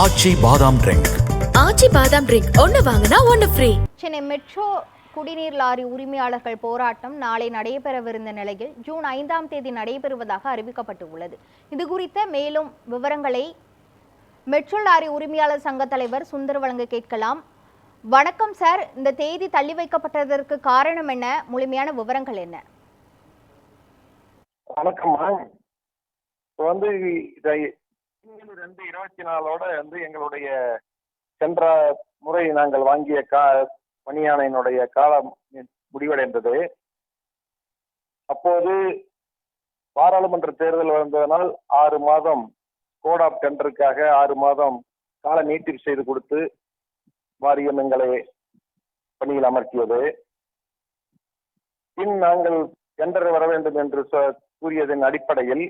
ஆச்சி பாதாம் ட்ரிங்க். ஆச்சி பாதாம் ட்ரிங்க் ஒன்னு வாங்கினா ஒன்னு ஃப்ரீ. சென்னை மெட்ரோ குடிநீர் லாரி உரிமையாளர்கள் போராட்டம் நாளை நடைபெறவிருந்த நிலையில் ஜூன் 5ஆம் தேதி நடைபெறுவதாக அறிவிக்கப்பட்டுள்ளது. இது குறித்த மேலும் விவரங்களை மெட்ரோ லாரி உரிமையாளர் சங்க தலைவர் சுந்தர் வழங்க கேட்கலாம். வணக்கம் சார், இந்த தேதி தள்ளி வைக்கப்பட்டதற்கு காரணம் என்ன? முழுமையான விவரங்கள் என்ன? வணக்கம்மா. வந்து 2/24 எங்களுடைய சென்ற முறை நாங்கள் வாங்கிய பணியானையினுடைய காலம் முடிவடைந்தது. அப்போது பாராளுமன்ற தேர்தல் வந்ததனால் 6 மாதம் கோட் ஆஃப் டெண்டருக்காக 6 மாதம் கால நீட்டிப்பு செய்து கொடுத்து வாரியம் எங்களை பணியில் அமர்த்தியது. பின் நாங்கள் டெண்டர் வர வேண்டும் என்று கூறியதன் அடிப்படையில்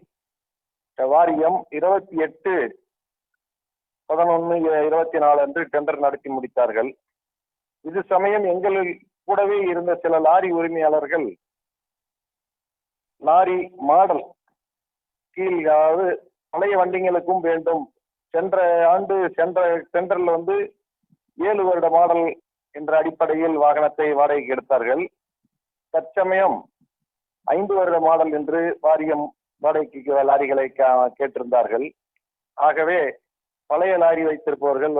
வாரியம் 28/11/24 அன்று டெண்டர் நடத்தி முடித்தார்கள். இது சமயம் எங்களில் கூடவே இருந்த சில லாரி உரிமையாளர்கள் லாரி மாடல் கீழ், அதாவது பழைய வண்டிகளுக்கும் வேண்டும், சென்ற டெண்டர்ல 7 வருட மாடல் என்ற அடிப்படையில் வாகனத்தை வாடகைக்கு எடுத்தார்கள். தற்சமயம் 5 வருட மாடல் என்று வாரியம் வாடகைக்கு லாரிகளை கேட்டிருந்தார்கள். ஆகவே பழைய லாரி வைத்திருப்பவர்கள்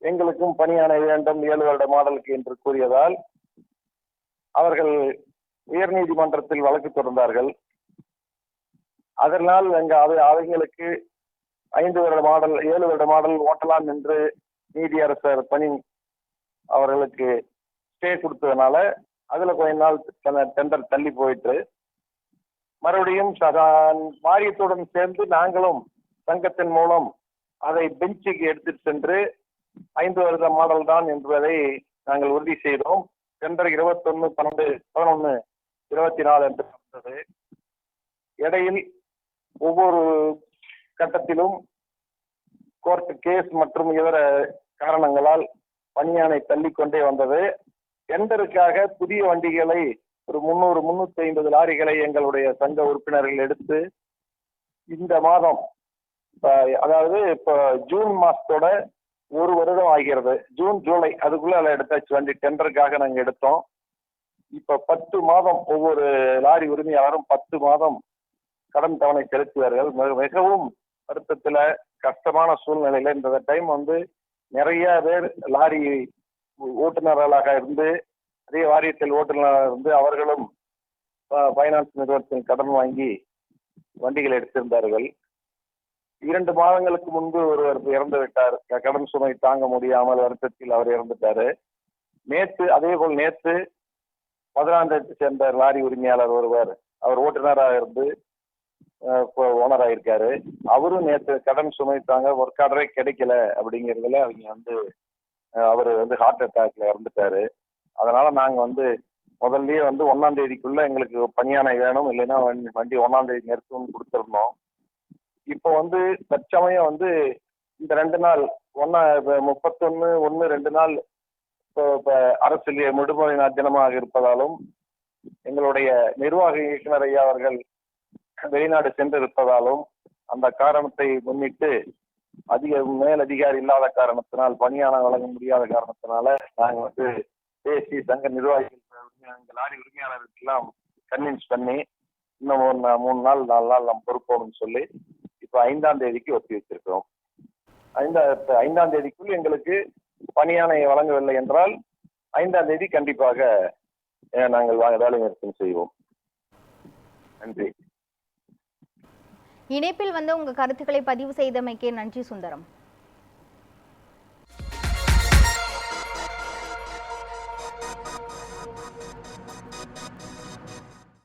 எங்களுக்கும் பணியானை வேண்டும் 7 வருட மாடலுக்கு என்று கூறியதால் அவர்கள் உயர் நீதிமன்றத்தில் வழக்கு தொடர்ந்தார்கள். அதனால் அவங்களுக்கு 5 வருட மாடல் 7 வருட மாடல் ஓட்டலாம் என்று நீதியரசர் அவர்களுக்கு ஸ்டே கொடுத்ததுனால அதுல கொஞ்ச நாள் டெண்டர் தள்ளி போயிட்டு மறுபடியும் வாரியத்துடன் சேர்ந்து நாங்களும் சங்கத்தின் மூலம் அதை பெஞ்சுக்கு எடுத்துட்டு சென்று 5 வருட மாடல் தான் என்பதை நாங்கள் உறுதி செய்தோம். டெண்டர் 21/11/24 என்று நடந்தது. இடையில் ஒவ்வொரு கட்டத்திலும் கோர்ட் கேஸ் மற்றும் இதர காரணங்களால் பணியானை தள்ளிக்கொண்டே வந்தது. டெண்டருக்காக புதிய வண்டிகளை ஒரு 300-350 லாரிகளை எங்களுடைய சங்க உறுப்பினர்கள் எடுத்து இந்த மாதம், அதாவது இப்போ ஜூன் மாசத்தோட 1 வருடம் ஆகிறது. ஜூன் ஜூலை அதுக்குள்ள எடுத்தாச்சு வண்டி. டெண்டருக்காக நாங்கள் எடுத்தோம். இப்ப 10 மாதம் ஒவ்வொரு லாரி உரிமையாளரும் 10 மாதம் கடன் தவணை செலுத்துவார்கள். மிகவும் வருத்தத்துல கஷ்டமான சூழ்நிலையில இந்த டைம் நிறைய பேர் லாரி ஓட்டுநர்களாக இருந்து அதே வாரியத்தில் ஓட்டுநராக இருந்து அவர்களும் பைனான்ஸ் நிறுவனத்தில் கடன் வாங்கி வண்டிகள் எடுத்திருந்தார்கள். 2 மாதங்களுக்கு முன்பு ஒருவர் இறந்து விட்டார். கடன் சுமை தாங்க முடியாமல் வருத்தத்தில் அவர் இறந்துட்டாரு. அதேபோல் நேற்று 16 சேர்ந்த லாரி உரிமையாளர் ஒருவர், அவர் ஓட்டுநராக இருந்து ஓனர் ஆயிருக்காரு. அவரும் நேற்று கடன் சுமை தாங்க ஒர்க் ஆர்டரே கிடைக்கல அப்படிங்கிறதுல அவரு ஹார்ட் அட்டாக்ல இறந்துட்டாரு. அதனால நாங்க முதல்லயே 1ஆம் தேதிக்குள்ள எங்களுக்கு பணியானை வேணும், இல்லைன்னா வண்டி 1ஆம் தேதி நிறுத்தணும்னு கொடுத்துருந்தோம். இப்போ தற்சமயம் இந்த 2 நாள் 31/1 2 நாள் இப்போ அரசு விடுமுறை தினமாக இருப்பதாலும் எங்களுடைய நிர்வாக இயக்குனர் ஐயா அவர்கள் வெளிநாடு சென்று இருப்பதாலும் அந்த காரணத்தை முன்னிட்டு மேல் அதிகாரி இல்லாத காரணத்தினால் பணியானை வழங்க முடியாத காரணத்தினால நாங்கள் பேசி சங்க நிர்வாகிகள் லாரி உரிமையாளர்களுக்கெல்லாம் கன்வின்ஸ் பண்ணி இன்னும் 3 நாள் 4 நாள் நாம் பொறுப்போம்னு சொல்லி இப்போ 5ஆம் தேதிக்கு ஒத்தி வச்சிருக்கிறோம். 5ஆம் தேதிக்குள் எங்களுக்கு பணியானை வழங்கவில்லை என்றால் 5ஆம் தேதி கண்டிப்பாக நாங்கள் வேலை நிறுத்தம் செய்வோம். நன்றி. இணைப்பில் உங்க கருத்துக்களை பதிவு செய்தமைக்கே நன்றி சுந்தரம்.